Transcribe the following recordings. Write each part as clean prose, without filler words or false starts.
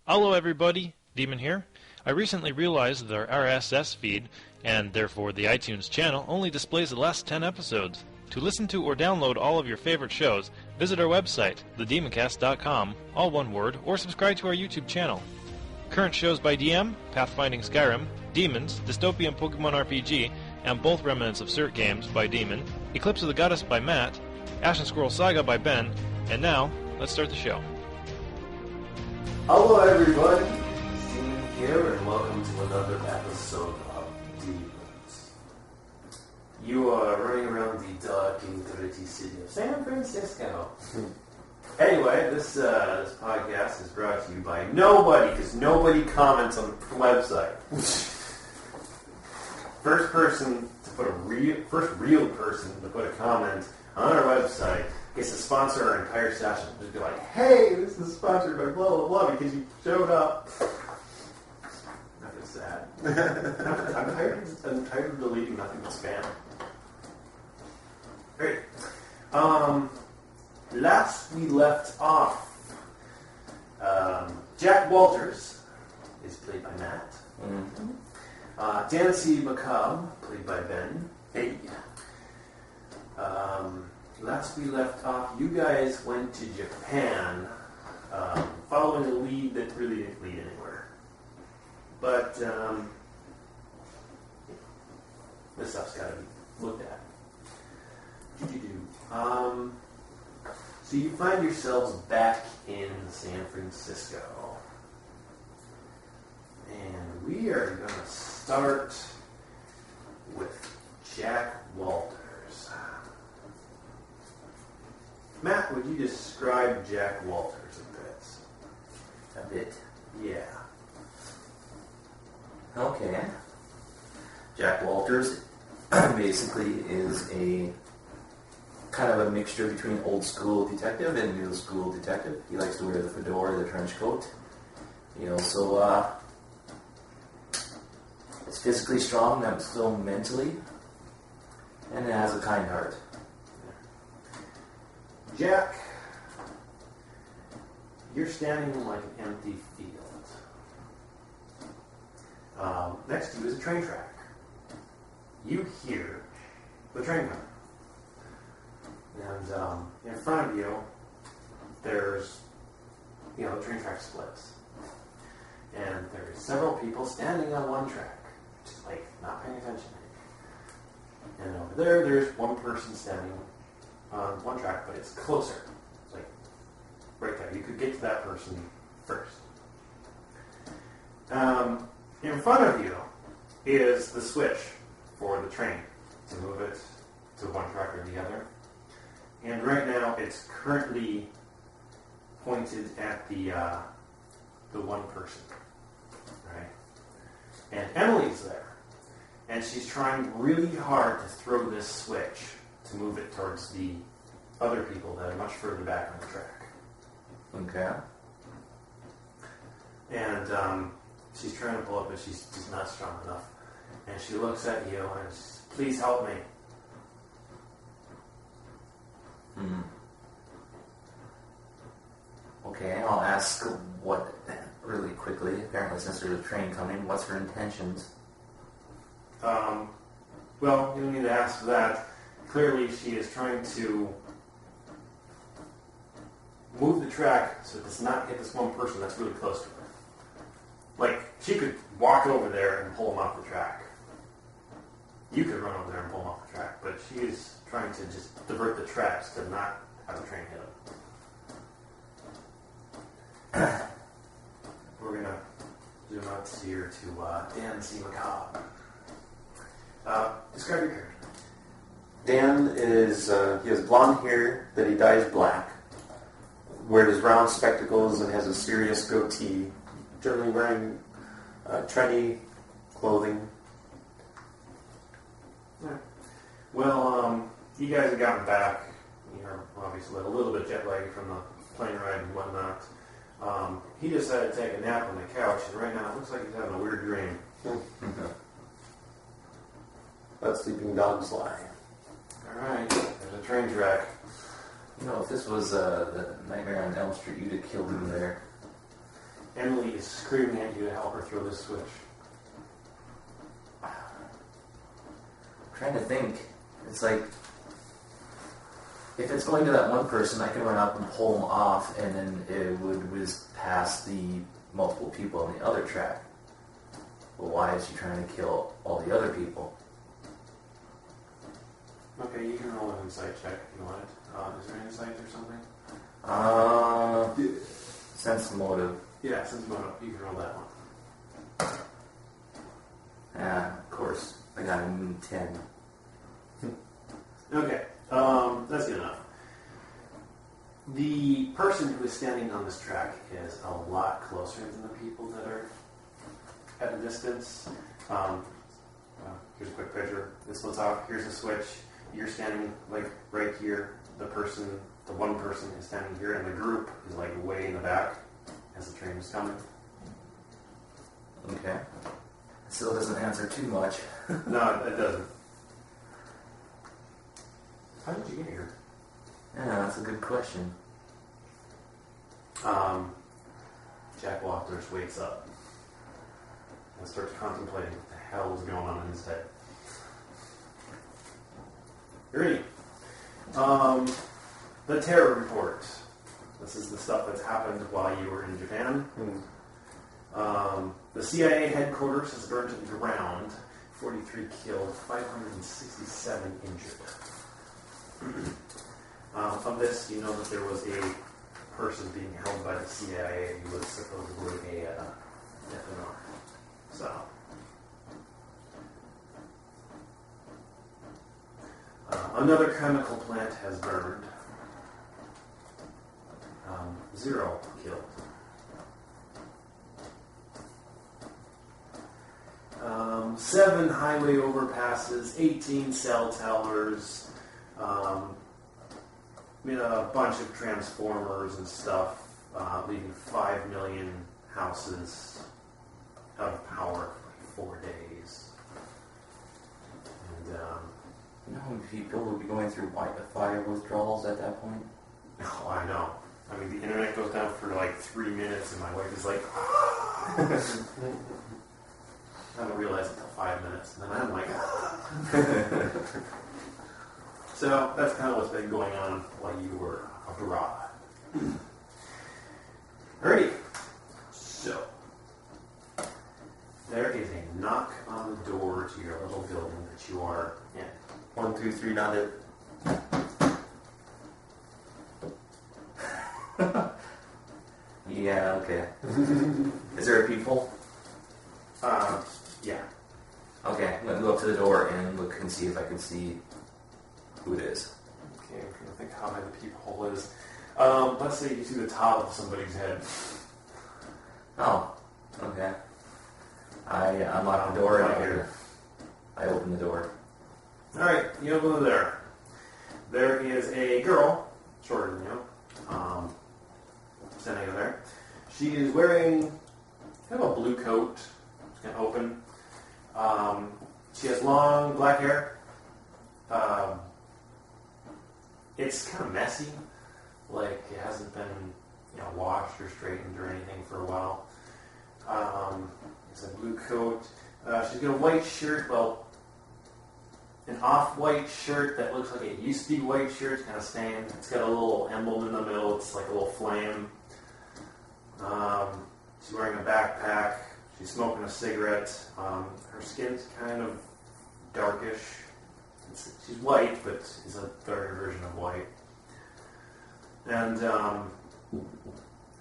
Hello everybody, Demon here. I recently realized that our RSS feed, and therefore the iTunes channel, only displays the last 10 episodes. To listen to or download all of your favorite shows, visit our website, thedemoncast.com, all one word, or subscribe to our YouTube channel. Current shows by DM, Pathfinding Skyrim, Demons, Dystopian Pokemon RPG, and both remnants of Cert games by Demon, Eclipse of the Goddess by Matt, Ashen Squirrel Saga by Ben, and now, let's start the show. Hello everybody, Steven here, and welcome to another episode of Demons. You are running around the dark and gritty city of San Francisco. Anyway, this podcast is brought to you by nobody, because nobody comments on the website. First real person to put a comment on our website gets to sponsor our entire session. Just be like, hey, this is sponsored by blah, blah, blah, because you showed up. Nothing sad. I'm tired of deleting nothing but spam. Great. Last we left off, Jack Walters is played by Matt. Mm-hmm. Dancy Macabre, played by Ben. Hey. Last we left off, you guys went to Japan, following a lead that really didn't lead anywhere. But this stuff's got to be looked at. So you find yourselves back in San Francisco. And we are going to start with Jack Walters. Matt, would you describe Jack Walters a bit? Yeah. Okay. Jack Walters basically is a kind of a mixture between old school detective and new school detective. He likes to wear the fedora, the trench coat. He also is physically strong, not so mentally, and has a kind heart. Jack, you're standing in like an empty field. Next to you is a train track. You hear the train coming. And in front of you, there's, the train track splits. And there's several people standing on one track, just like not paying attention. And over there, there's one person standing on one track, but it's closer. It's like right there. You could get to that person first. In front of you is the switch for the train to move it to one track or the other. And right now, it's currently pointed at the one person, right? And Emily's there, and she's trying really hard to throw this switch to move it towards the other people that are much further back on the track. Okay. And she's trying to pull up, but she's just not strong enough. And she looks at you and says, please help me. Okay, I'll ask what, really quickly, apparently since there's a train coming, what's her intentions? Well, you don't need to ask for that. Clearly, she is trying to move the track so it does not hit this one person that's really close to her. Like, she could walk over there and pull him off the track. You could run over there and pull him off the track, but she is trying to just divert the tracks to not have the train hit him. We're going to zoom out here to Dan C. Macabre. Describe your character. Dan is, he has blonde hair that he dyes black, wears round spectacles and has a serious goatee, generally wearing trendy clothing. Yeah. Well, you guys have gotten back. You're obviously a little bit jet lagged from the plane ride and whatnot. He decided to take a nap on the couch, and right now it looks like he's having a weird dream. Let sleeping dogs lie. Alright, there's a train track. You know, if this was the Nightmare on Elm Street, you'd have killed him there. Emily is screaming at you to help her throw this switch. I'm trying to think. It's like, if it's going to that one person, I can run up and pull them off, and then it would whiz past the multiple people on the other track. Well, why is she trying to kill all the other people? Okay, you can roll an insight check if you want it. Is there an insight or something? Sense motive. Yeah, sense motive. You can roll that one. Yeah, of course. I got a 10. Okay, that's good enough. The person who is standing on this track is a lot closer than the people that are at a distance. Here's a quick picture. This one's off. Here's a switch. You're standing like right here. The one person is standing here, and the group is like way in the back as the train is coming. Okay. Still doesn't answer too much. No, it doesn't. How did you get here? Yeah, that's a good question. Jack Walters wakes up and starts contemplating what the hell is going on in his head. You ready? The terror report. This is the stuff that's happened while you were in Japan. The CIA headquarters has burned to the ground. 43 killed, 567 injured. Of this, you know that there was a person being held by the CIA who was supposedly a FNR. So, another chemical plant has burned. 0 killed. 7 highway overpasses, 18 cell towers, a bunch of transformers and stuff, leaving 5 million houses out of power for 4 days. And, you know how many people would be going through fire withdrawals at that point? oh, I know. I mean, the internet goes down for like 3 minutes, and my wife is like, I don't realize it until 5 minutes, and then I'm like, So that's kind of what's been going on while you were abroad. Alrighty. So, there is a knock on the door to your little building that you are in. 1, 2, 3, not it. Yeah, okay. Is there a peephole? Yeah. Okay, I'm going to go up to the door and look and see if I can see who it is. Okay, I'm trying to think how high the peephole is. Let's say you see the top of somebody's head. Oh, okay. I unlock the door and I open the door. Alright, you open the door. There is a girl, shorter than you, standing over there. She is wearing kind of a blue coat. It's kind of open. She has long black hair. It's kind of messy. Like, it hasn't been, washed or straightened or anything for a while. It's a blue coat. She's got a white shirt, an off-white shirt that looks like it used to be white shirt. It's kind of stained. It's got a little emblem in the middle. It's like a little flame. She's wearing a backpack. She's smoking a cigarette. Her skin's kind of darkish. She's white, but is a darker version of white. And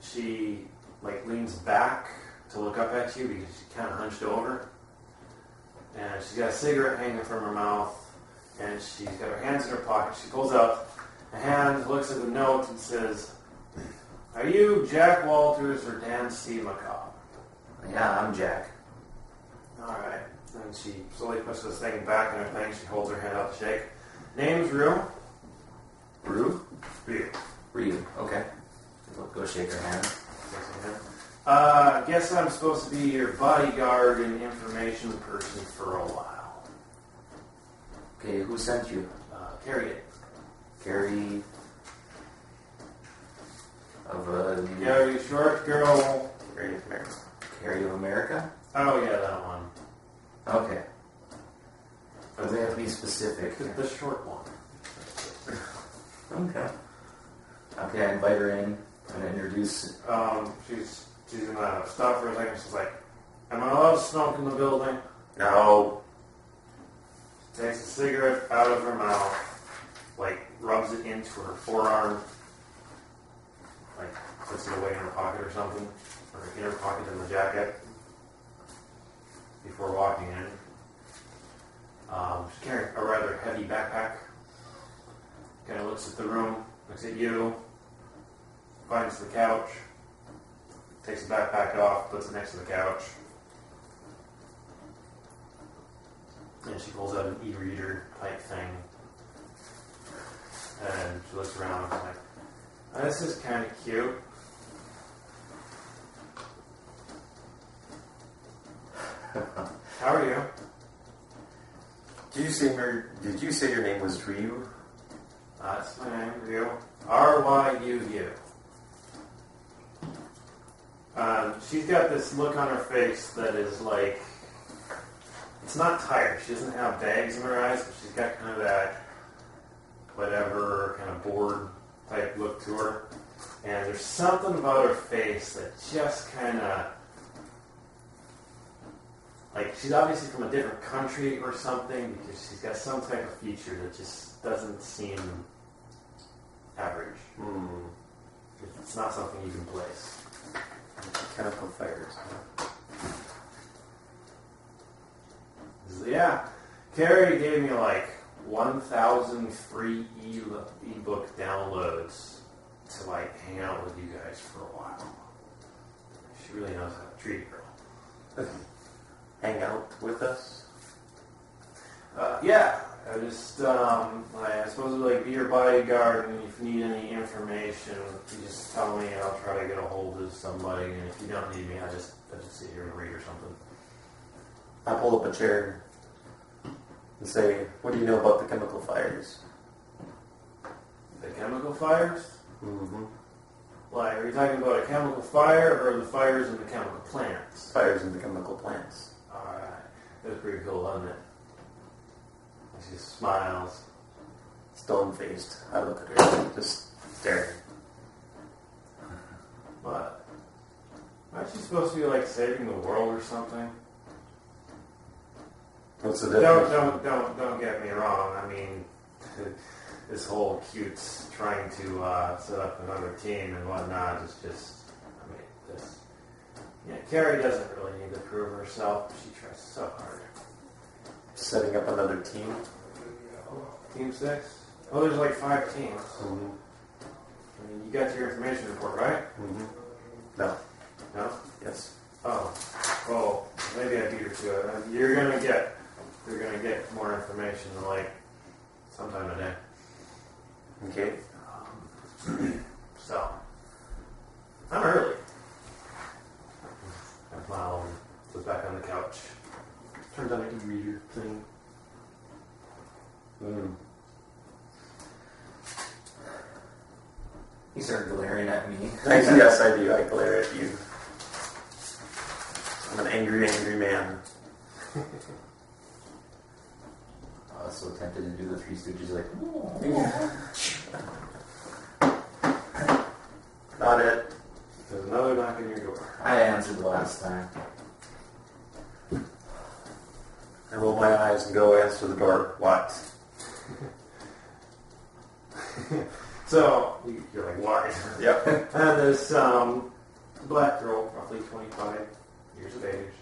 she leans back to look up at you because she's kind of hunched over. And she's got a cigarette hanging from her mouth, and she's got her hands in her pocket. She pulls out a hand, looks at the note, and says, "Are you Jack Walters or Dan C. McCall?" Yeah, I'm Jack. All right. And she slowly puts this thing back in her thing. She holds her hand out to shake. Name's Rue. Rue? Rue. Okay. Go shake her hand. Guess I'm supposed to be your bodyguard and information person for a while. Okay, who sent you? Carrie did. Carrie... Carrie, short girl, Carry of America. Carry of America? Oh, yeah, that one. Okay. But they have to be specific. The short one. Okay. Okay, I invite her in and introduce. She's gonna stop for a second. She's like, "Am I allowed to smoke in the building?" No. She takes a cigarette out of her mouth, like rubs it into her forearm, like puts it away in her pocket or something, or in her pocket in the jacket before walking in. She's carrying a rather heavy backpack. Kind of looks at the room, looks at you, finds the couch, takes the backpack off, puts it next to the couch, and she pulls out an e-reader type thing, and she looks around and is like, "Oh, this is kind of cute." How are you? Did you say your name was Ryu? That's my name, Ryu. R-Y-U-U. She's got this look on her face that is like, it's not tired. She doesn't have bags in her eyes, but she's got kind of that whatever, kind of bored type look to her. And there's something about her face that just kind of, like, she's obviously from a different country or something, because she's got some type of feature that just doesn't seem average. It's not something you can place. Chemical fires. Yeah, Carrie gave me like 1,000 free ebook downloads to like hang out with you guys for a while. She really knows how to treat a girl. Hang out with us? Yeah, I just, I'm supposed to like be your bodyguard, and if you need any information, you just tell me and I'll try to get a hold of somebody, and if you don't need me, I just sit here and read or something. I pull up a chair and say, "What do you know about the chemical fires?" The chemical fires? Mm-hmm. Like, are you talking about a chemical fire or the fires in the chemical plants? Fires in the chemical plants. Alright, that's pretty cool, isn't it? And she smiles. Stone-faced. I look at her, just staring. What? Aren't you supposed to be like saving the world or something? What's the difference? Don't get me wrong. I mean, this whole cute's trying to set up another team and whatnot is just, I mean, this. Yeah, Carrie doesn't really need to prove herself. She tries so hard. Setting up another team? Team 6? Oh, there's like 5 teams. Mm-hmm. I mean, you got your information report, right? Mm-hmm. No. No? Yes. Oh, maybe I beat her to it. You're gonna get more information like sometime today. Okay. So, I'm early. I smile and sits back on the couch. Turns on an e-reader thing. You start glaring at me. Yes, I do. I glare at you. I'm an angry, angry man. I was so tempted to do the Three Stooges, like, Not it. There's another knock on your door. I answered the last time. I roll my eyes and go answer the door. What? So, you're like, why? Yep. And this black girl, roughly 25 years of age,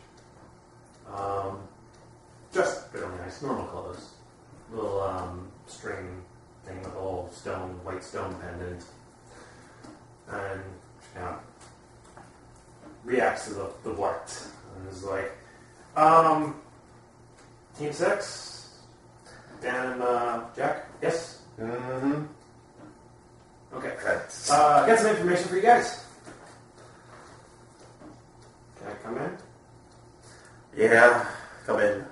just fairly nice, normal clothes. Little string thing with a little white stone pendant. And she kind of reacts to the what. And is like, Team 6? Dan and Jack? Yes? Mm-hmm. Okay. That's... Got some information for you guys. Can I come in? Yeah, come in.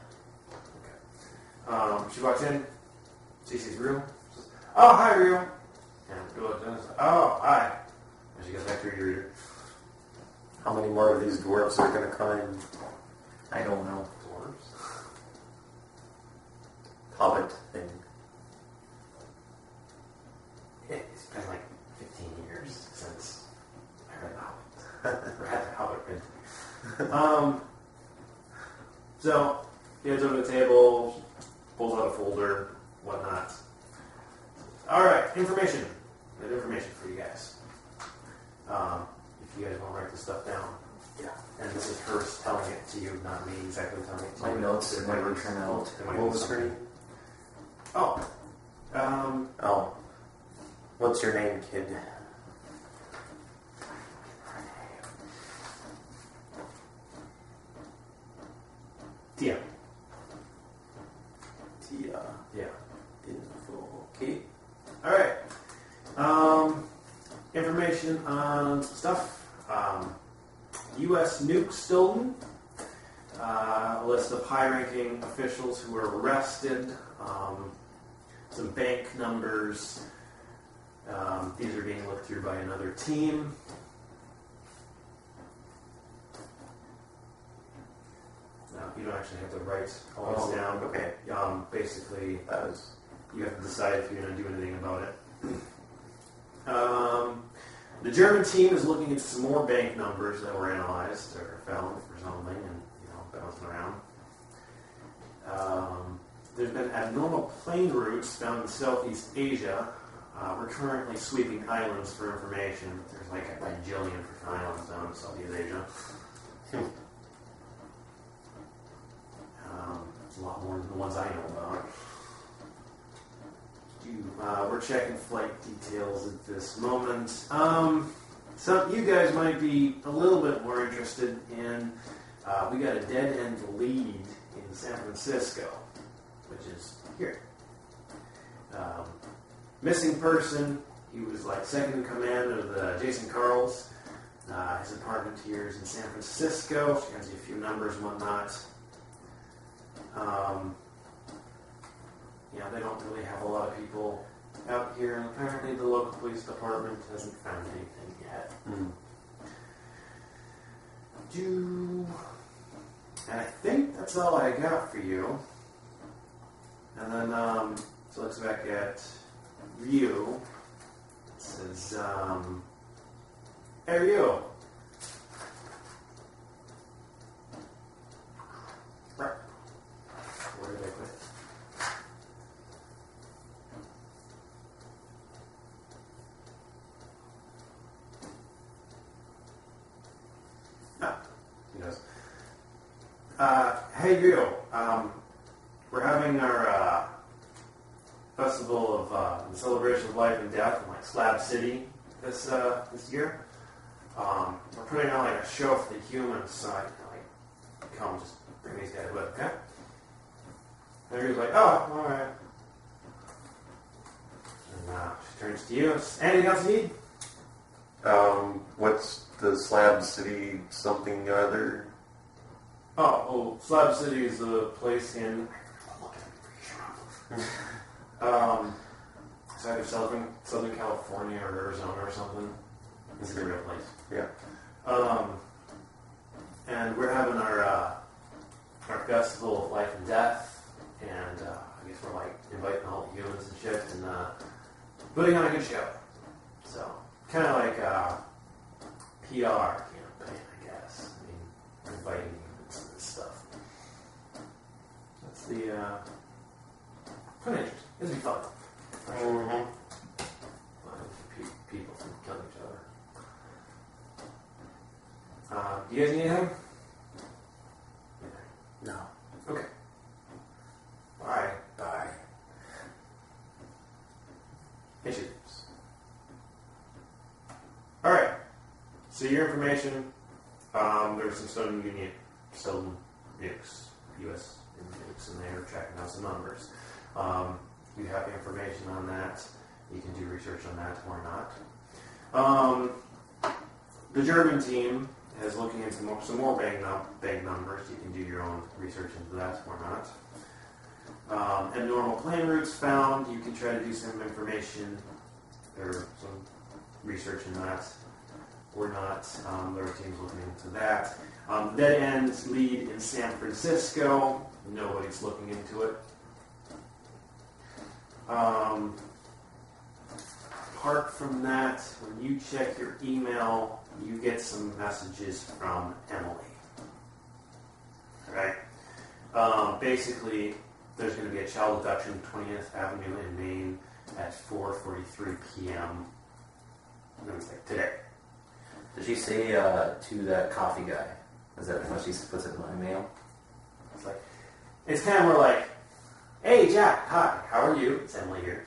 She walks in. She sees Rue. She says, "Oh, hi, Rue." And Rue looks in and says, "Oh, hi." And she goes back to her reader. How many more of these dwarves are going to come in? I don't know. Dwarves? Hobbit thing. It's been like 15 years since I read The Hobbit. Or had The Hobbit written. So, he heads over to the table, pulls out a folder, whatnot. Alright, information. I have information for you guys. If you guys want to write this stuff down. Yeah. And this is her telling it to you, not me exactly telling it to you. My notes never turn out. What was her name? Oh. Oh. What's your name, kid? Tia. Tia. Yeah. Info. Okay. Alright. Information on some stuff. U.S. nukes stolen. A list of high-ranking officials who were arrested. Some bank numbers. These are being looked through by another team. You don't actually have to write all this down. Okay. Basically, That was... you have to decide if you're going to do anything about it. The German team is looking into some more bank numbers that were analyzed or found for something and bouncing around. There's been abnormal plane routes found in Southeast Asia. We're currently sweeping islands for information. There's like a bajillion different islands down in Southeast Asia. It's a lot more than the ones I know about. We're checking flight details at this moment. Some you guys might be a little bit more interested in. We got a dead-end lead in San Francisco, which is here. Missing person. He was like second in command of the Jason Carls. His apartment here is in San Francisco. She has a few numbers and whatnot. They don't really have a lot of people out here, and apparently the local police department hasn't found anything yet. And I think that's all I got for you. And then, so let's back at Ryu. It says, hey Ryu. Where did I put it? He goes, hey Ryu, we're having our festival of the celebration of life and death in like Slab City this year. We're putting on like a show for the humans, so I can like come just bring these guys with, okay? And Ryu's like, oh, all right. And she turns to you. Anything else you need? What's the Slab City something or other? Oh, Slab City is a place in it's either Southern California or Arizona or something. It's a real place. Yeah. And we're having our festival of life and death, and I guess we're like inviting all the humans and shit, and putting on a good show. So kind of like PR campaign, I guess. I mean, we're inviting humans and this stuff. That's the kind of interesting. This will be fun. Mm-hmm. People from killing each other. Do you guys need anything? No. Okay. Bye. Bye. Issues. Alright. So your information, there's some stolen nukes, U.S. nukes, and they were tracking down some numbers. You have information on that. You can do research on that or not. The German team is looking into some more bank numbers. You can do your own research into that or not. Abnormal plane routes found. You can try to do some information or some research in that. We're not. Their team's looking into that. Dead end lead in San Francisco. Nobody's looking into it. Apart from that, when you check your email, you get some messages from Emily. Right? Basically, there's going to be a child abduction 20th Avenue in Maine at 4:43 p.m. Today. Did she say to that coffee guy? Is that what she puts it in my mail? It's kind of more like, hey Jack, hi, how are you? It's Emily here.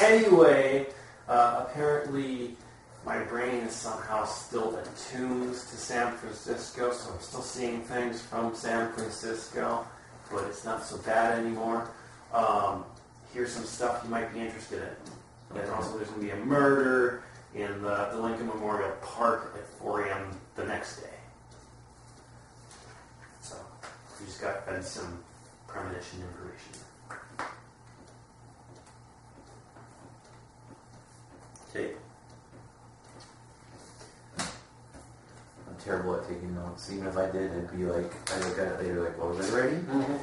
Anyway, apparently my brain is somehow still attuned to San Francisco, so I'm still seeing things from San Francisco, but it's not so bad anymore. Here's some stuff you might be interested in. And also there's going to be a murder in the Lincoln Memorial Park at 4 a.m. the next day. So we just got fed some premonition information. Okay. I'm terrible at taking notes. Even if I did, it'd be like, I look at it later like, what was it already? Mm-hmm.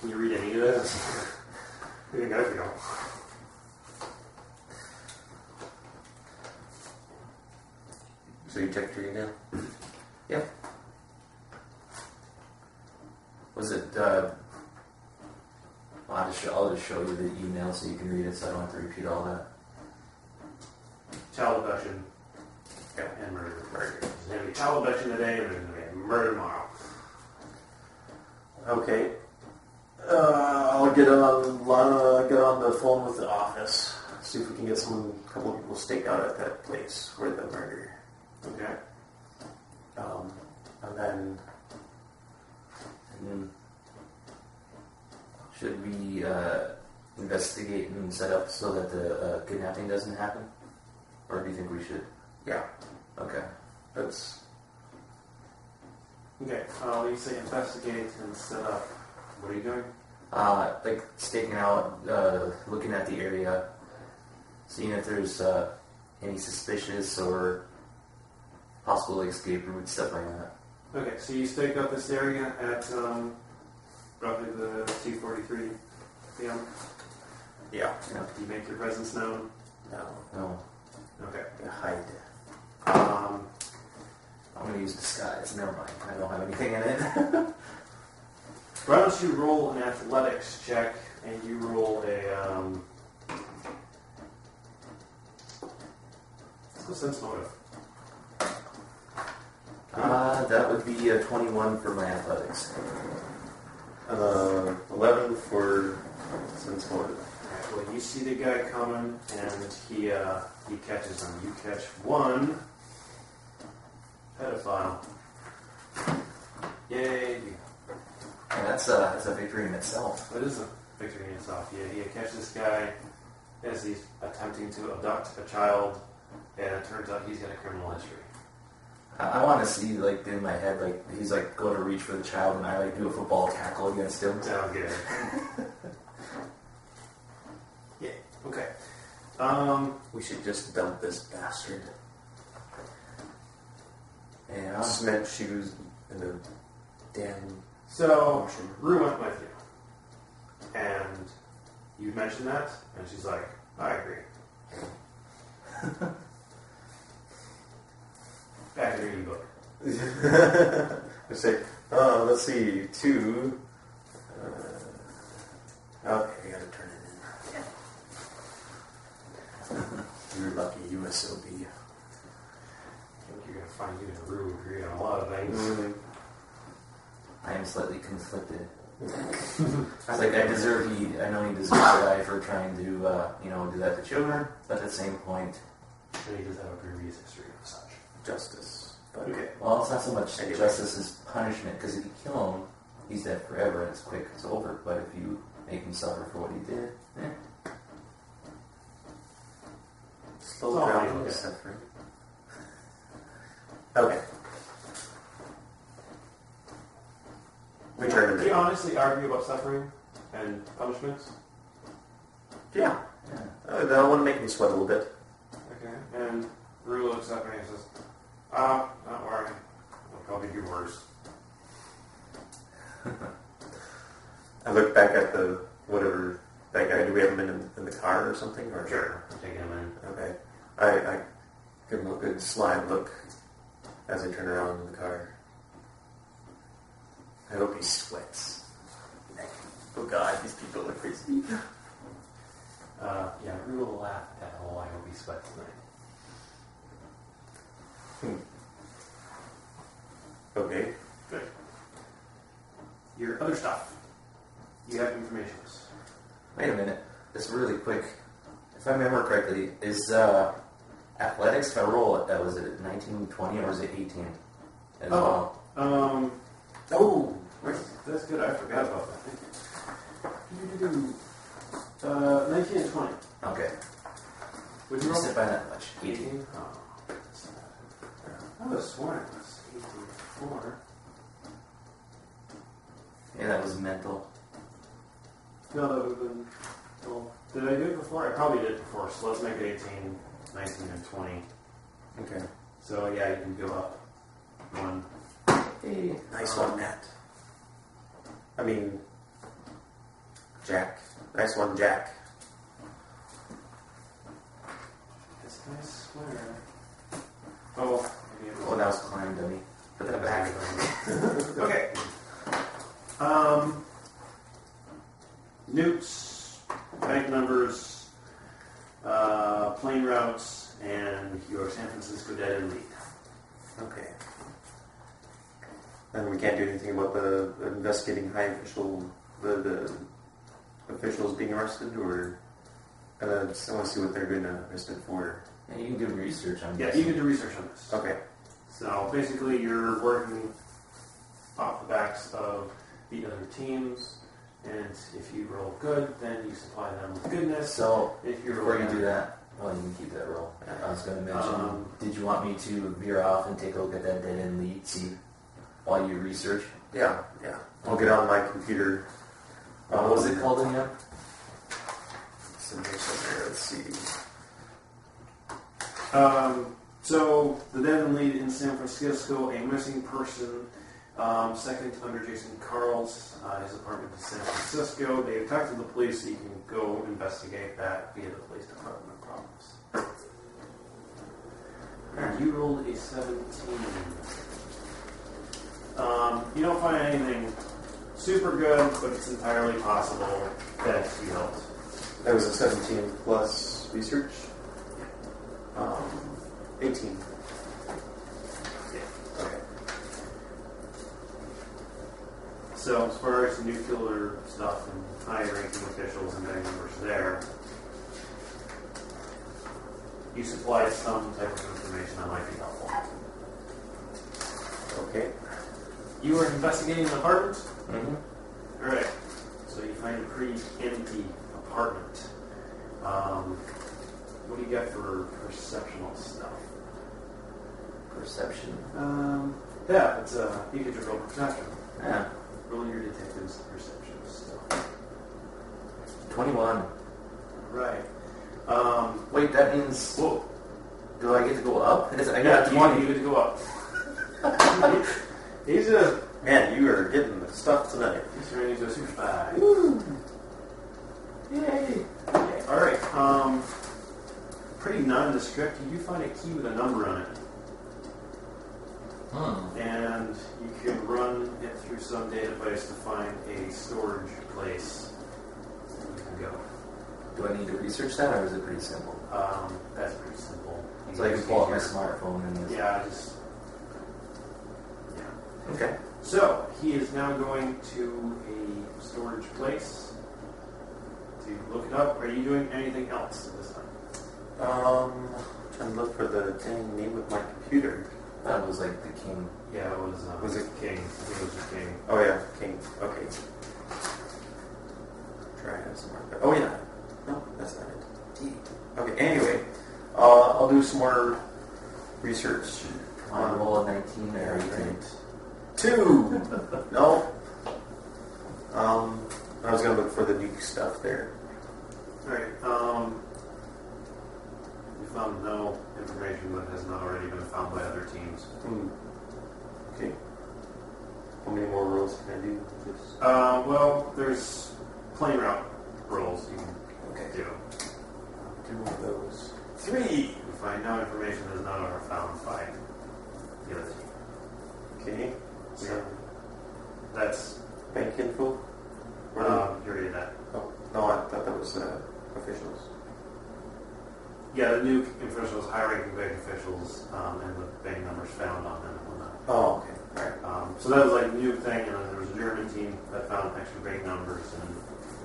Can you read any of this? You know if you don't. So you checked your email? Yeah. Was it, I'll just show you the email so you can read it so I don't have to repeat all that. Child abduction and murder. There's going to be child abduction today and there's going to be a murder tomorrow. Okay. I'll get on the phone with the office. See if we can get a couple of people staked out at that place where the murder. Okay. And then Should we investigate and set up so that the kidnapping doesn't happen? Or do you think we should? yeah, Okay. that's Okay. You say investigate and set up. What are you doing? Like staking out, looking at the area, seeing if there's any suspicious or possible escape route, stuff like that. Okay, so you stake out this area at roughly the 2:43 p.m. yeah. You know? Do you make your presence known? No. Okay. Hide. I'm going to use disguise. Never mind. I don't have anything in it. Why don't you roll an athletics check and you roll a let's go sense motive. That would be a 21 for my athletics. 11 for sense motive. Alright, well you see the guy coming and he catches him. You catch one pedophile. Yay. And that's a victory in itself. That is a victory in itself. Yeah, he catches this guy as he's attempting to abduct a child, and it turns out he's got a criminal history. I want to see, like, in my head, like, he's, like, going to reach for the child, and I, like, do a football tackle against him. Sounds good. Yeah, okay. We should just dump this bastard. Yeah. Cement shoes in the damn So, ocean. Rue went with you. And you mentioned that, and she's like, I agree. Back in your ebook. I say, let's see, 2. Okay, I gotta turn it in. You're lucky, you SOB. I think you're going to find you and Rue agree on a lot of things. Mm-hmm. I am slightly conflicted. It's like, I know he deserves to die for trying to, do that to children, but at the same point... And he does have a previous history of such. Justice. But Okay. Well, it's not so much justice as punishment, because if you kill him, he's dead forever, and it's quick, it's over. But if you make him suffer for what he did, slow Oh, down okay. the suffering. Okay. We turn Do it you in. honestly argue about suffering and punishments? Yeah. I want to make him sweat a little bit. Okay. And Rue looks up and he says, not worry. I'll probably do worse. I look back at the whatever that guy. Do we have him in the car or something? Or Sure. I'm taking him in. Okay. I give him a good slide look as I turn around in the car. I hope he sweats. Oh God, these people are crazy. Yeah, Rue will laugh at that whole I hope he sweats tonight. Okay. Good. Your other stuff. You have information. Wait a minute. Just really quick. If I remember correctly, is athletics, if I roll it, was it 19, 20, or is it 18 as well? Oh, that's good. I forgot about that. Thank you. 19 and 20. Okay. Would you You roll? said by that much. 18? Oh, that's not. I was sworn it was 18 before. Yeah, that was mental. No, that would have been. Well, did I do it before? I probably did it before, so let's make it 18, 19, and 20. Okay. So, yeah, you can go up one. Hey. Nice one, Matt. I mean, Jack. Nice one, Jack. This guy's swear. Oh, maybe it was. Oh, that was climb dummy. Put that back. Okay. Nukes, bank numbers, plane routes, and your San Francisco dead end lead. Okay. And we can't do anything about the investigating high official, the officials being arrested, or I want to see what they're going to arrested for. And you can do research on Yeah, this. you can do research on this. Okay. So basically, you're working off the backs of the other teams, and if you roll good, then you supply them with goodness. So, if you before you do that, well, you can keep that roll. I was going to mention, did you want me to veer off and take a look at that dead end lead, see, while you research? Yeah. I'll get on my computer. What was it called again? It's in here somewhere. Let's see. So the dead end lead in San Francisco, a missing person. Second under Jason Carl's, his apartment in San Francisco. They talked to the police, so you can go investigate that via the police department problems. And you rolled a 17. You don't find anything super good, but it's entirely possible that he helped. That was a 17 plus research. 18. Yeah. Okay. So as far as nuclear stuff and high-ranking officials and bank members there, you supplied some type of information that might be helpful. Okay. You were investigating an apartment? Mm-hmm. Alright. So you find a pretty empty apartment. What do you got for perceptional stuff? Perception. Yeah, it's you get your roll perception. Yeah. Roll your detective's perception stuff. 21. Right. Wait, that means... Whoa. Do I get to go up? I Yeah, got 20. you get to go up. He's a... Man, you are getting the stuff tonight. He's turning into a super spy. Woo! Yay! Okay, alright. Pretty nondescript. You do find a key with a number on it. And you can run it through some database to find a storage place that you can go. Do I need to research that, or is it pretty simple? That's pretty simple. So I can pull out my smartphone and... Yeah. Okay. So, he is now going to a storage place to look it up. Are you doing anything else at this time? Trying to look for the dang name of my computer. That was like the king. Yeah, it was... Was it King? I think it was the King. Oh yeah, King. Okay. Try it somewhere. Oh yeah. No, that's not it. D. Okay. Anyway, I'll do some more research. On roll of 19 or 18. 2. No. I was gonna look for the nuke stuff there. Alright, found no information that has not already been found by other teams. Okay. How many more rolls can I do? Just... Well, there's plain route rolls you can do. 2 of those. 3! You find no information that is not already found by the other team. Okay. So that's bank info? you already did that. Oh, no, I thought that was officials. Yeah, the new officials, high-ranking bank officials, and the bank numbers found on them and whatnot. Oh, okay. All right. So that was like a new thing, and then there was a German team that found extra bank numbers and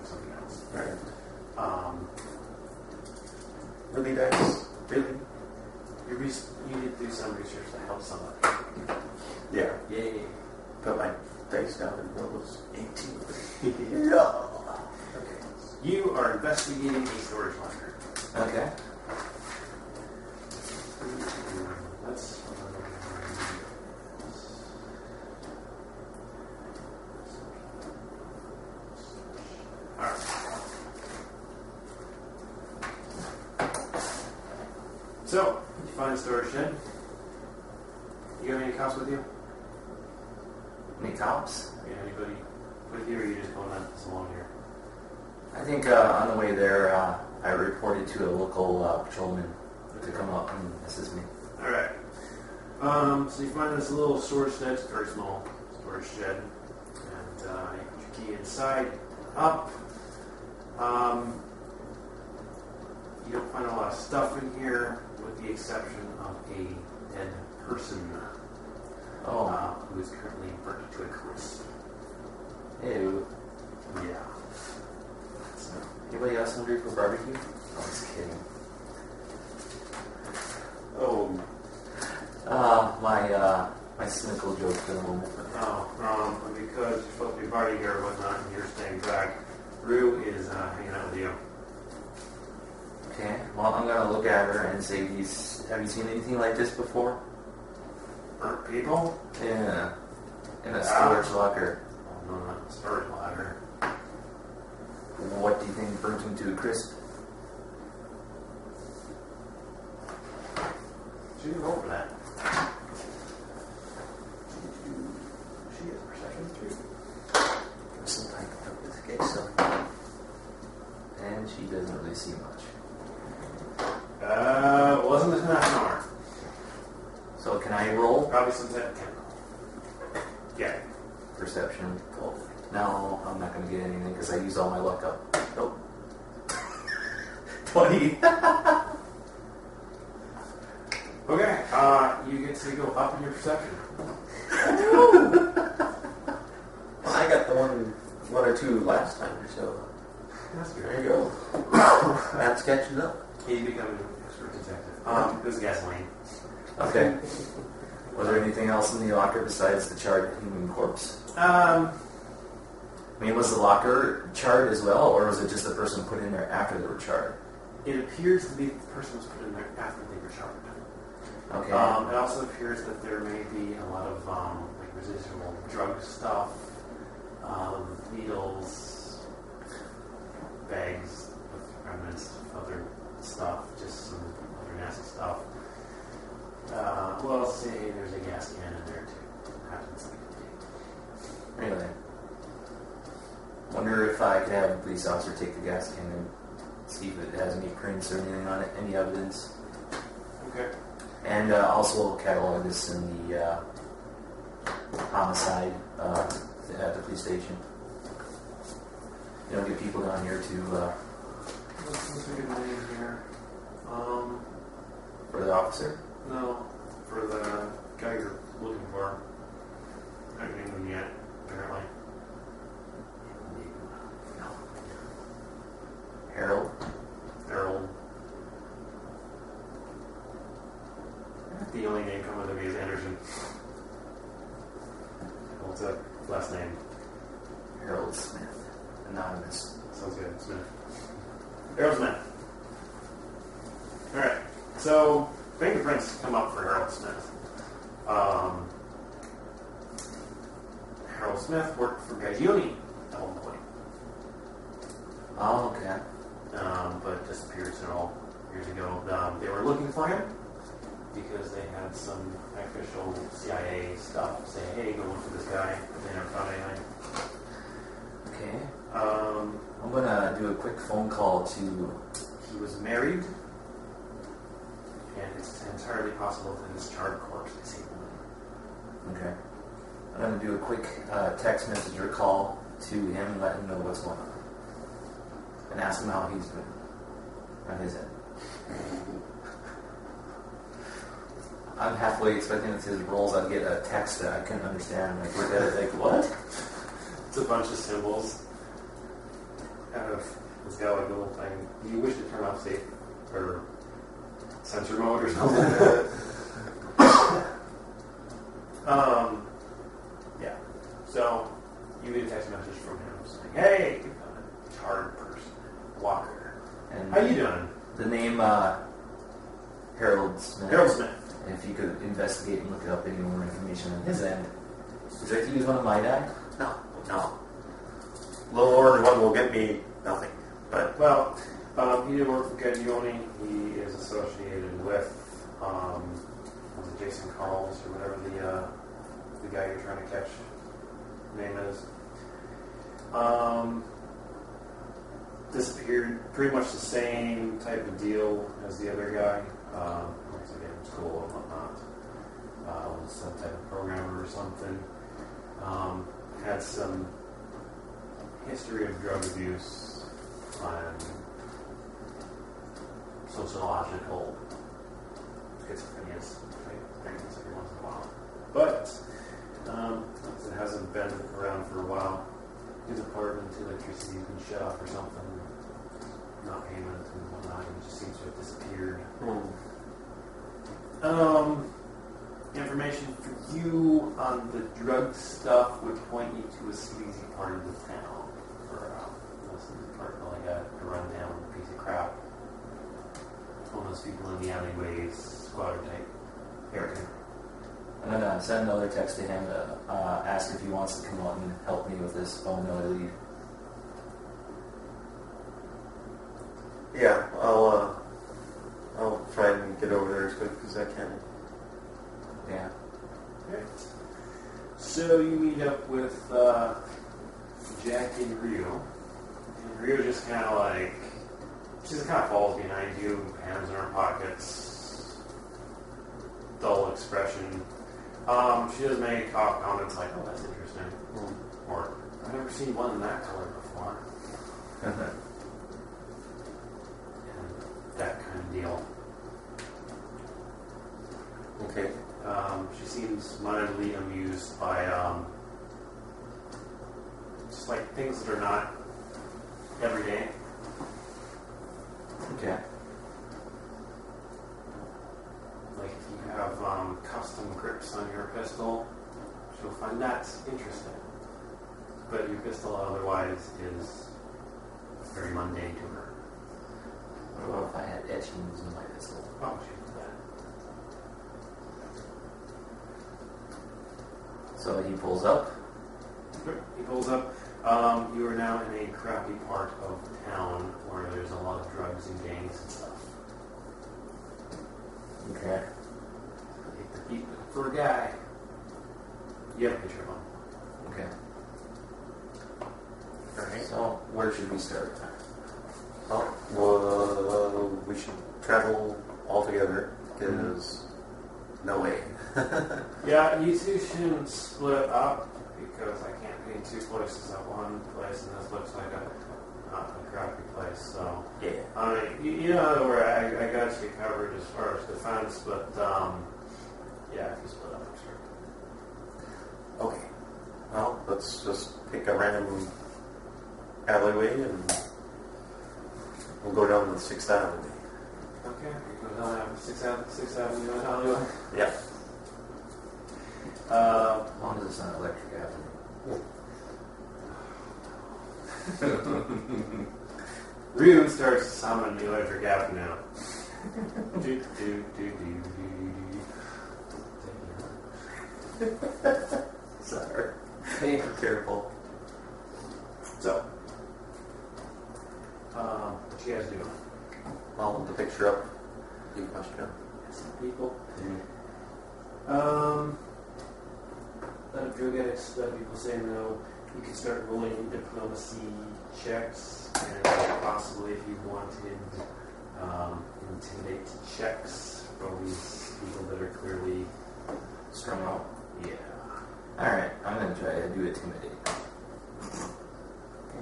something else. All right. Really, dice? Really? You need to do some research to help somebody. Yeah. Yay. Put my dice down and roll those 18. Yeah. Okay. You are investigating a storage locker. Okay. That's... Alright. So, you find a storage shed. You have any cops with you? Any cops? Yeah, anybody with you, or are you just going on along here? I think on the way there, I reported to a local patrolman to come up and assist me. Alright. So you find this little storage shed, it's a very small storage shed, and you put your key inside, up. You don't find a lot of stuff in here, with the exception of a dead person who is currently burnt to a crisp. Ew. Yeah. Anybody else hungry for barbecue? I'm just kidding. Oh. My cynical joke for the moment. Because you're supposed to be bodyguard or whatnot, and you're staying back, Rue is hanging out with you. Okay, well, I'm going to look at her and say, have you seen anything like this before? Burnt people? Yeah. In a storage locker. Oh, no, not a storage locker. What do you think burnt him to a crisp? She didn't roll for that. She has perception 3. Some type of okay, so. And she doesn't really see much. Wasn't this half an hour? So can I roll? Probably some type of yeah. Perception. Oh, no, I'm not going to get anything because I used all my luck up. Nope. 20. Okay, you get to go up in your perception. Well, I got the one or two last time, so That's good. there you go. That's catching up. You become an expert detective. It was gasoline. Okay. Was there anything else in the locker besides the charred human corpse? I mean, was the locker charred as well, or was it just the person put in there after they were charred? It appears to be the person was put in there after they were charged. Okay. It also appears that there may be a lot of like residual drug stuff, needles, bags with remnants of other stuff, just some other nasty stuff. Well, say there's a gas can in there too. Happens like a Really? Wonder if I could have a police officer take the gas can and see if it has any prints or anything on it, any evidence. Okay. And also catalog this in the homicide at the police station. You know, get people down here to What's a good name here? for the officer. No, for the guy you're looking for. I haven't named him yet, apparently. No. Harold. Harold. The only name coming to me is Anderson. What's that last name? Harold Smith. Anonymous. Sounds good. Smith. Harold Smith. Alright. So, fingerprints come up for Harold Smith. Harold Smith worked for Gaglione at one point. Oh, okay. But disappeared several years ago. They were looking for him because they had some official CIA stuff say, hey, go look for this guy. But they never found anything. Okay. I'm gonna do a quick phone call to... He was married, and it's entirely possible that his charred corpse is him. Okay. I'm gonna do a quick text message or call to him and let him know what's going on. And ask him how he's doing on his end. I'm halfway expecting that his rolls I'd get a text that I couldn't understand. Like, what? It's a bunch of symbols. Kind of, it's got like a little thing. Do you wish to turn off safe or sensor mode or something? Yeah. So you get a text message from him saying, "Hey, you found a charred person, Walker. And How you doing?" the name Harold Smith. Harold Smith. And if you could investigate and look up any more information on his end. Would you like to use one of my die? No. Little orange one will get me nothing. But Well, he did work for Gaglione. He is associated with was it Jason Carls or whatever the guy you're trying to catch name is. Disappeared. Pretty much the same type of deal as the other guy. Looks like in school and whatnot. Was some type of programmer or something. Had some history of drug abuse and sociological schizophrenia things every once in a while. But it hasn't been around for a while. His apartment, electricity's been shut off or something. Not payment and whatnot. It just seems to have disappeared. Information for you on the drug stuff would point you to a sleazy part of the town. Or a sleazy part, like a rundown piece of crap. Homeless people in the alleyways, squatter type area. I'm going to send another text to him to ask if he wants to come out and help me with this phone that I leave. yeah, I'll try and get over there as quick as I can. Yeah. Okay. So you meet up with Jack and Rio. And Rio just kind of like, she just kind of falls behind you, hands in her pockets, dull expression. She does make comments like, oh, that's interesting. Or, I've never seen one in that color before. And that kind of deal. Okay. She seems mildly amused by just like things that are not everyday. Okay. Like if you have custom grips on your pistol, she'll find that interesting. But your pistol otherwise is very mundane to her. What about if I had etchings in my pistol? Oh, she did that. So he pulls up. He pulls up. You are now in a crappy part of town where there's a lot of drugs and gangs and stuff. Okay. He's looking for a guy. You have a picture of him. Okay. Alright. So where should we start? Oh, well, we should travel all together, because no way. Yeah, you two shouldn't split up because I can't be in two places at one place, and this looks like a crappy place. So, Yeah. I mean, you know where I got you covered as far as defense, but yeah, if you split up, sure. Okay. Well, let's just pick a random alleyway and we'll go down to the 6th Avenue. Okay, you go down 6th Avenue in Hollywood. Yeah. As long as it's not electric avenue. Ryu starts summoning the electric avenue. Sorry. Hey, careful. So, what you guys doing? I'll hold the picture up. You can question them. Some people. Mm-hmm. Let drug addicts, let people say no. You can start rolling diplomacy checks, and possibly if you wanted intimidate checks from these people that are clearly Strung out. Yeah. Alright, I'm going to try to do intimidate.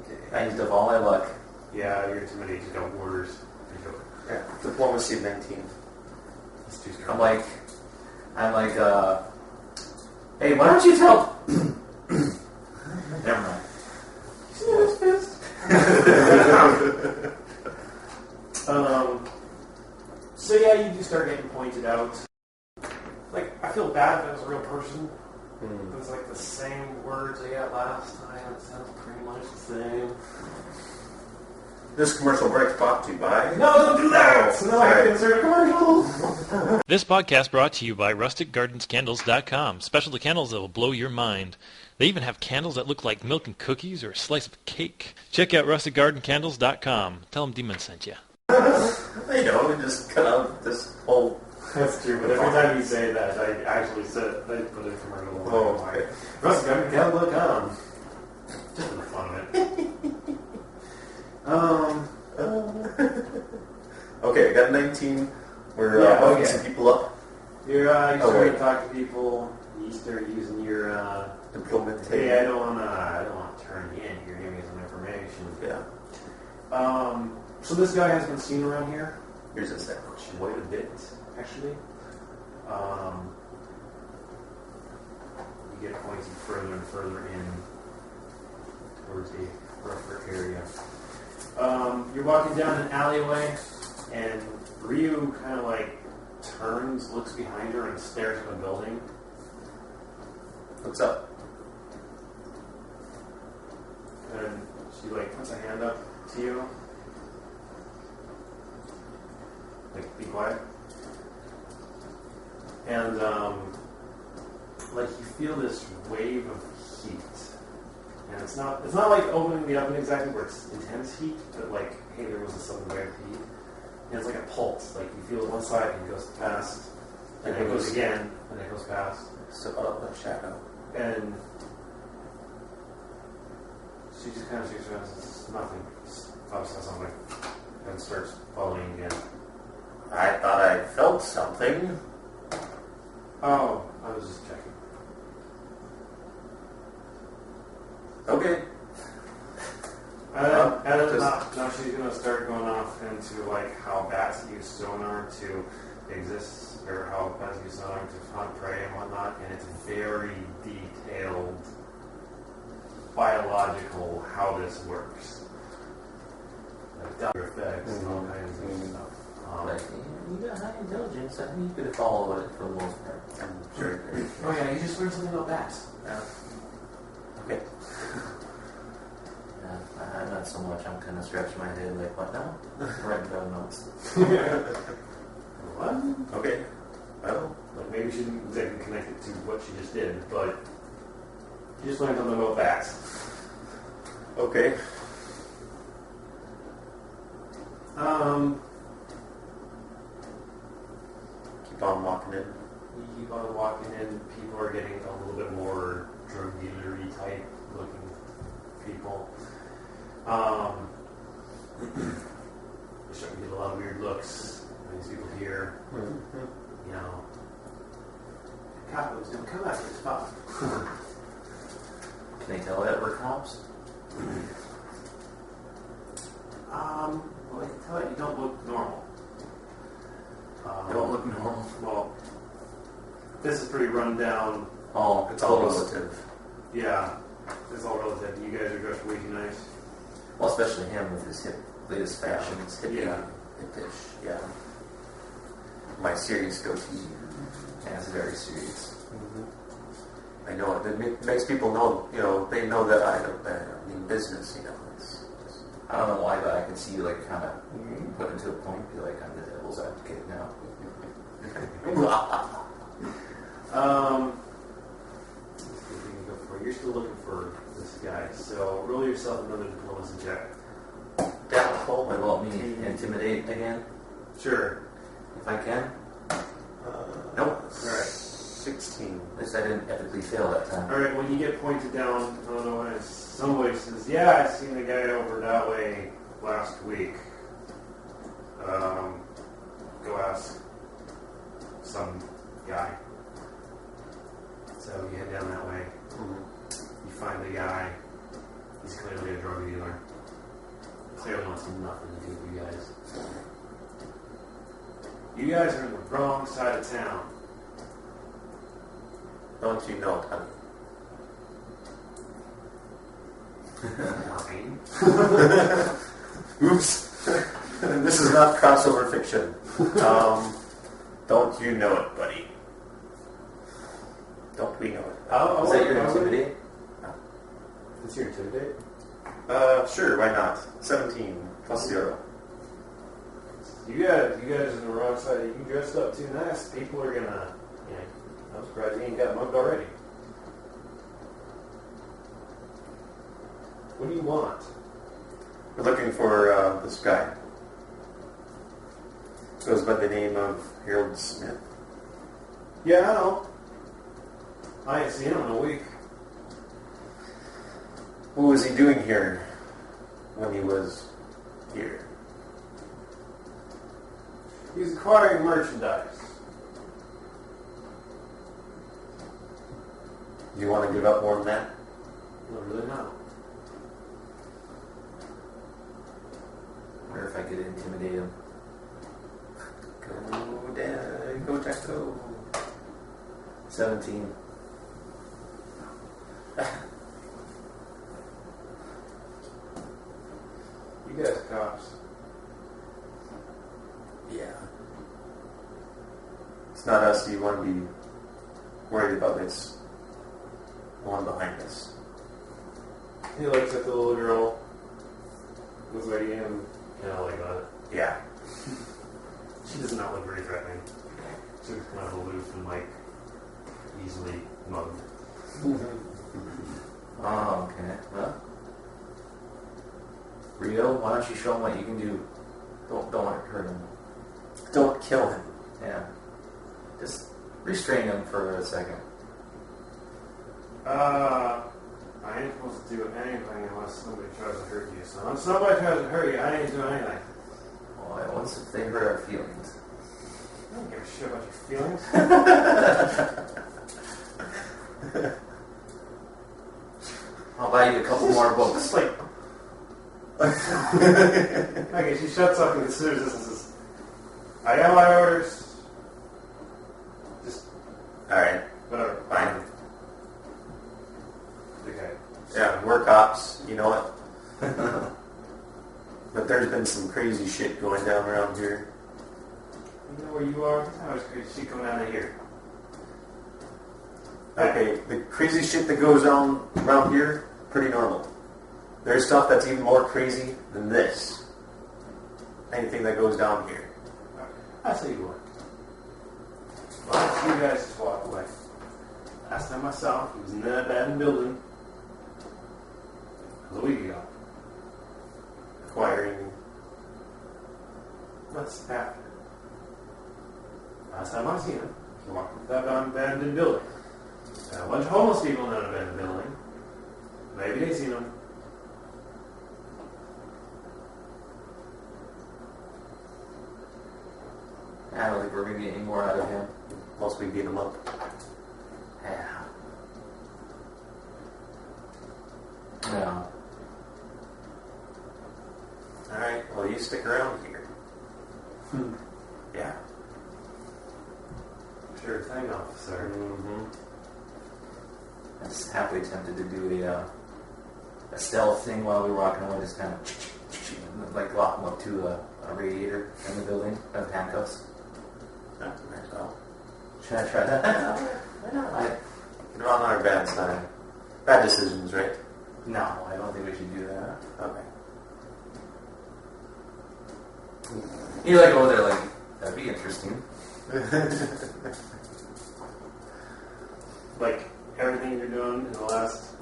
Okay. I used up all my luck. Yeah, your intimidate just got worse. Yeah. Diplomacy 19. It's too strong. I'm like, hey, why don't you tell... Never mind. See this fist? So yeah, you do start getting pointed out. Like, I feel bad if it was a real person. It was like the same words I got last time. It sounds pretty much the same. This commercial break brought to you by... No, don't do that! Oh, No, I have to sorry. insert a commercial! This podcast brought to you by RusticGardensCandles.com. Specialty candles that will blow your mind. They even have candles that look like milk and cookies or a slice of cake. Check out RusticGardenCandles.com. Tell them Demon sent you. You know, we just cut out this whole... That's true, but every time you say that, I actually said, I put a commercial on. Oh, okay. RusticGardenCandles.com. Just for the fun of it. Okay, I got 19. We're Yeah, hooking okay. some people up. You start to wait. talk to people. You start using your, Diplomacy. hey, I don't want to turn you in. You're giving me some information. Yeah. So this guy has been seen around here Here's a sandwich. quite a bit, actually. You get pointed further and further in towards the rougher area. You're walking down an alleyway, and Ryu kind of like turns, looks behind her, and stares at a building. What's up? And she like puts a hand up to you. Like, be quiet. And like you feel this wave of heat. And it's not like opening the oven exactly where it's intense heat, but like, hey, there was a sudden wave of heat. And it's like a pulse. Like you feel it one side and it goes past, and it goes again, and it goes past. So, a shadow. And she just kind of shakes her head and says, nothing. Probably says something. And starts following again. I thought I felt something. Oh, I was just checking. Okay. And then now she's going to start going off into like how bats use sonar to exist, or how bats use sonar to hunt prey and whatnot, and it's very detailed, biological how this works. Like Doppler effects and all kinds of stuff. Like, you got high intelligence. I think you could have followed it for the most part. I'm sure. Oh yeah, you just learned something about bats. Yeah. Okay. Yeah, not so much. I'm kind of scratching my head like, what now? Writing down notes. What? Okay. Well, Like maybe she didn't exactly connect it to what she just did, but you just learned something about bats. okay. Keep on walking in. You keep on walking in, people are getting a little bit more drug dealer-y type looking people. You're starting to get a lot of weird looks. These people here, you know, cop was going to come out of this spot. Can they tell that we're cops? Well, I can tell you, you don't look normal. They don't look normal. Well, this is pretty run down. Oh, It's all relative. Yeah, it's all relative. You guys are dressed way too nice. Well, especially him with his latest fashions. Yeah. Hippish. Yeah. My serious goatee. Yeah, it's very serious. I know it. It makes people know, you know, they know that I mean business, you know. I don't know why, but I can see you like kind of put into a point, be like, I'm the devil's advocate now. You're still looking for this guy, so roll yourself another diplomacy check. What about me? Intimidate again? Sure. If I can. Nope. Alright. 16. At least I didn't epically fail that time. Alright, when you get pointed down, I don't know when it's, somebody says, yeah, I seen a guy over that way last week. Go ask some guy. So you head down that way. You find the guy. He's clearly a drug dealer. Clearly wants nothing to do with you guys. You guys are in the wrong side of town. Don't you know, honey? Fine. Oops. This is not crossover fiction. Don't you know it, buddy? Don't we know it? Is that your intimidate? It's your intimidate? Sure, why not? 17 plus 0. You guys are in the wrong side. You dressed up too nice. People are gonna. I'm surprised you ain't got mugged already. What do you want? We're looking for this guy. Goes by the name of Harold Smith. Yeah, I know. I ain't seen him in a week. What was he doing here when he was here? He's acquiring merchandise. Do you want to give up more than that? Not really, no. I wonder if I could intimidate him. Go down, go Jack, go. 17. You guys cops. Yeah. It's not us you want to be worried about. It's the one behind us. He looks at the little girl. Looks like him. Like that. Yeah. She does not look very threatening. She looks kind of aloof and easily mugged. Oh, okay. Well, Rio, why don't you show him what you can do? Don't hurt him. Don't kill him. Yeah. Just restrain him for a second. I ain't supposed to do anything unless somebody tries to hurt you. So if somebody tries to hurt you, I ain't doing anything. Well, what's if they hurt our feelings? I don't give a shit about your feelings. I'll buy you a couple more books. Just okay, she shuts up and considers this and says, I got my orders. Just, Alright, whatever. fine. Okay. Yeah, we're cops, you know it. But there's been some crazy shit going down around here. You know where you are? There's always crazy shit coming out of here. Okay, the crazy shit that goes on around here, pretty normal. There's stuff that's even more crazy than this. Anything that goes down here. I'll tell you what. Why don't you guys just walk away? Last time I saw him, he was in that abandoned building. A week ago. Acquiring. What's after? Last time I seen him, he walked into that abandoned building. And a bunch of homeless people in that abandoned building. Maybe they seen him. I don't think we're going to get any more out of him. Once we beat him up. Yeah. No. Alright, well you stick around here. Yeah. Sure thing, officer. Mm-hmm. I was halfway tempted to do a stealth thing while we were walking away, just kind of like lock him up to a radiator in the building of handcuffs. Yeah, might as well. Should I try that? You're on our bad side. Bad decisions, right? No, I don't think we should do that. Okay. You like over there like, that'd be interesting. Like, everything you're doing in the last,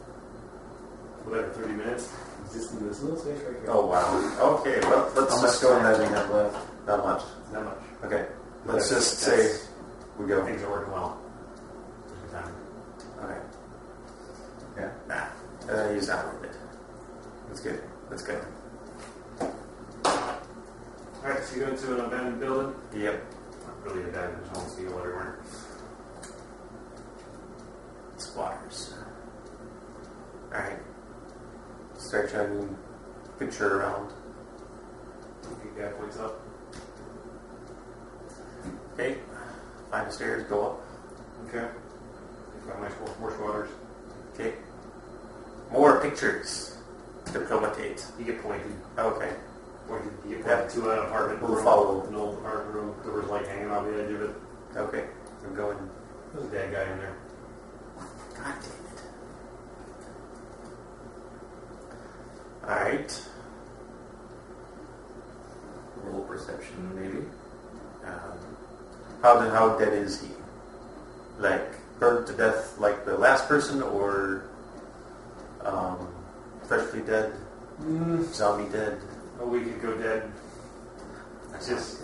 30 minutes, is just in this little space right here. Oh, wow. Okay, well, let's How much just go time ahead do we and have left? not much. Not much. Okay. Let's That's- just say we go. Things are working well. Good time. Okay. Yeah. Nah. He's not with it. That's good. That's good. Alright, so you go into an abandoned building. Yep. Not really abandoned, there's almost steel everywhere. Squatters. Alright. Start trying to picture around. The guy points up. Okay. Find the stairs, go up. Okay. You've got more squatters. Okay. More pictures to promotate. You get pointed. Okay. Pointed. You get pointed to an apartment We'll room. follow. An old apartment room. There was like hanging on the edge of it. Okay. I'm going. There's a dead guy in there. God damn it. Alright. Roll perception, maybe. How dead is he? Like burned to death like the last person, or freshly dead? Zombie dead? A week ago dead. Just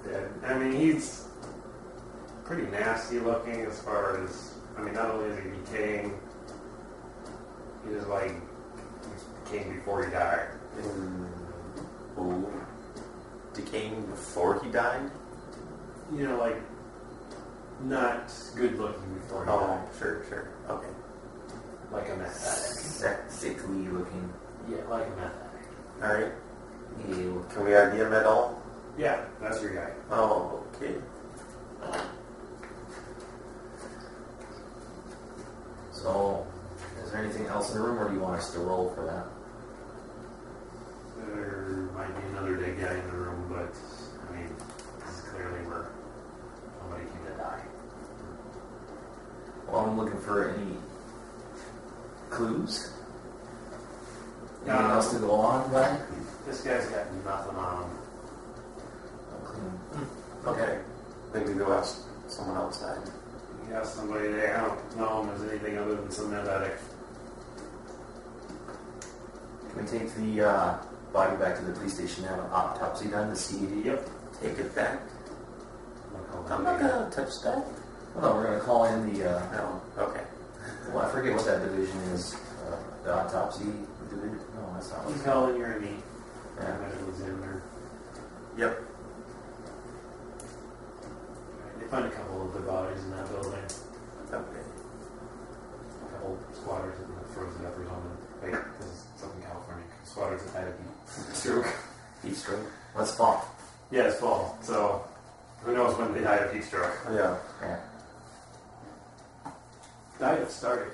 dead. I mean, he's pretty nasty looking as far as, I mean, not only is he decaying, he was like, he decaying before he died. Ooh. Decaying before he died? You know, like, not good looking before he died. Sure. Okay. Like a meth addict. Sickly looking. Yeah, like a meth addict. Alright. Ew. Can we ID him at all? Yeah, that's your guy. Oh, okay. So, is there anything else in the room, or do you want us to roll for that? There might be another dead guy in the room, but, I mean, this is clearly where somebody came to die. Well, I'm looking for any clues. Anything else to go on by? This guy's got nothing on him. Okay. Maybe go ask someone outside. You ask somebody there, I don't know him as anything other than some meth addict. Can we take the body back to the police station and have an autopsy done to see? Yep. Take it back. I'm I'm not gonna touch that. Well, no, we're going to call in the, No. Okay. well, I forget what that division is. The autopsy division? No, that's not what He's it's called. calling your knee. Yeah. Medical's in there. Yep. They find a couple of the bodies in that building. Okay. A couple squatters that have frozen up or something. Wait, this is something California. Squatters that had a heat stroke. Heat stroke. Let's fall. Yeah, it's fall. So, who knows when they died of heat stroke. Yeah. Yeah. Died of starvation.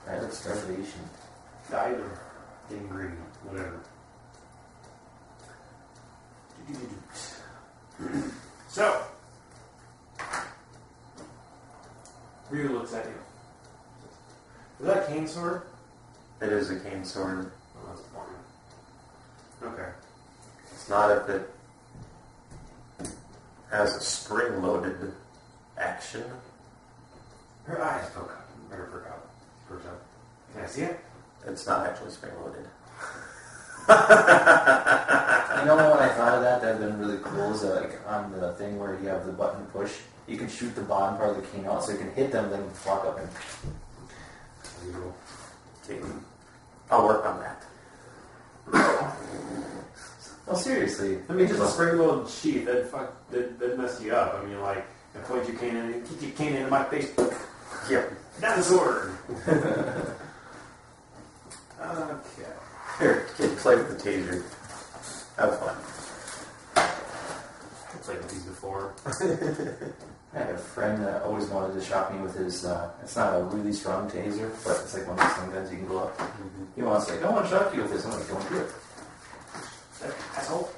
Right, that's starvation. Died of being greedy. Whatever. So, Ryu looks at you. Is that a cane sword? It is a cane sword. Oh, that's boring. Okay. It's not if it has a spring-loaded action. Her eyes poke up. Or perk up. Perks up. Can I see it? It's not actually spring-loaded. You know what I thought of that? That'd been really cool. Is like on the thing where you have the button push, you can shoot the bottom part of the cane out, so you can hit them, then walk up and. Okay. I'll work on that. Well, seriously. I mean, just a spring-loaded sheath, that'd mess you up. I mean, like, I point your cane in, kick your cane into my face. Yep. Not a sword. Okay. Here, kid, play with the taser. Have fun. I've played with these before. I had a friend that always wanted to shock me with his, it's not a really strong taser, but it's like one of those stun guns you can go up. He wants like, I want to shock you with this. I'm like, don't do it. That asshole.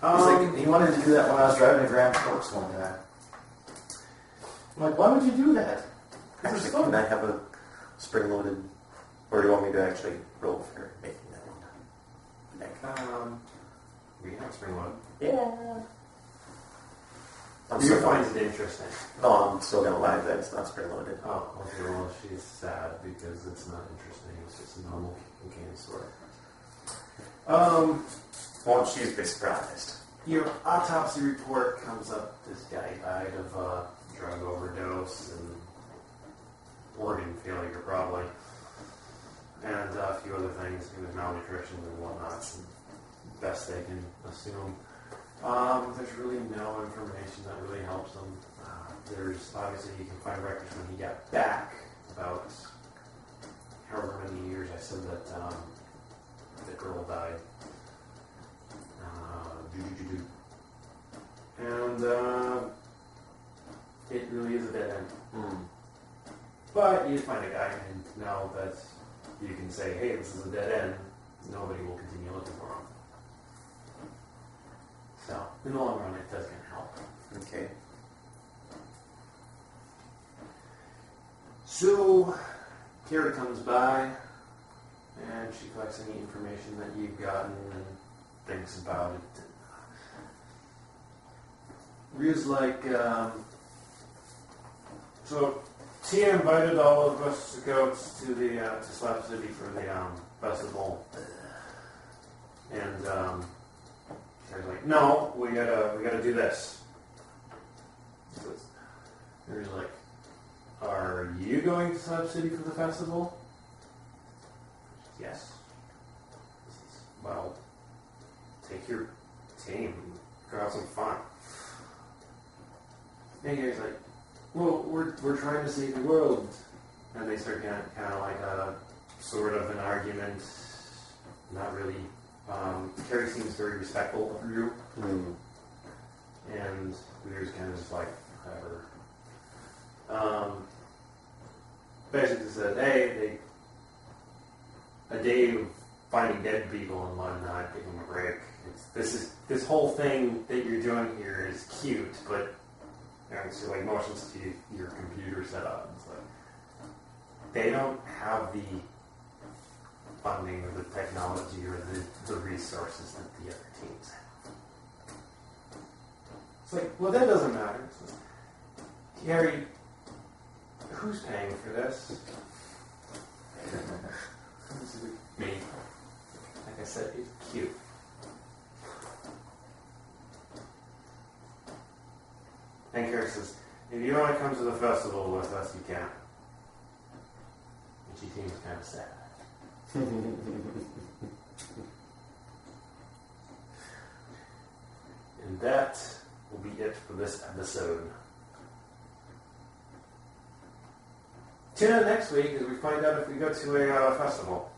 He's like, he wanted to do that when I was driving a Grand Forks one time. I'm like, why would you do that? Actually, can I have a spring-loaded, or do you want me to actually roll for making that one? We have spring-loaded. Yeah. I'm Ryu still finds it interesting. No, I'm still gonna lie that it's not spring-loaded. Oh, okay, well, she's sad because it's not interesting. It's just a normal kicking cane sword. Won't she be surprised? your autopsy report comes up. This guy died of drug overdose and organ failure, probably, and a few other things. He was malnutrition and whatnot. So best they can assume. There's really no information that really helps him. There's obviously you can find records when he got back about however many years. I said that the girl died. And it really is a dead end. But you find a guy, and now that you can say, hey, this is a dead end, nobody will continue looking for him. So, in the long run, it does kind of help. Okay. So, Kara comes by, and she collects any information that you've gotten and thinks about it. Ryu's like, so Tia invited all of us to go to the to Slap City for the festival, and Kara's like, no, we gotta do this. So Ryu's like, are you going to Slap City for the festival? Yes. Well, take your team, go have some fun. And Gary's like, well, we're trying to save the world. And they start kind of like a sort of an argument. Not really. Carrie seems very respectful of Ryu. And Ryu's kind of just like, whatever. Basically said, hey, a day of finding dead people and whatnot, give them a break. This whole thing that you're doing here is cute, but so like motions to your computer setup. It's like they don't have the funding or the technology or the resources that the other teams have. It's like, well, that doesn't matter. It's like, Gary, who's paying for this? This is me. Like I said, it's cute. And Carrie says, if you want to come to the festival with us, you can. And she seems kind of sad. And that will be it for this episode. Tune in next week as we find out if we go to a festival.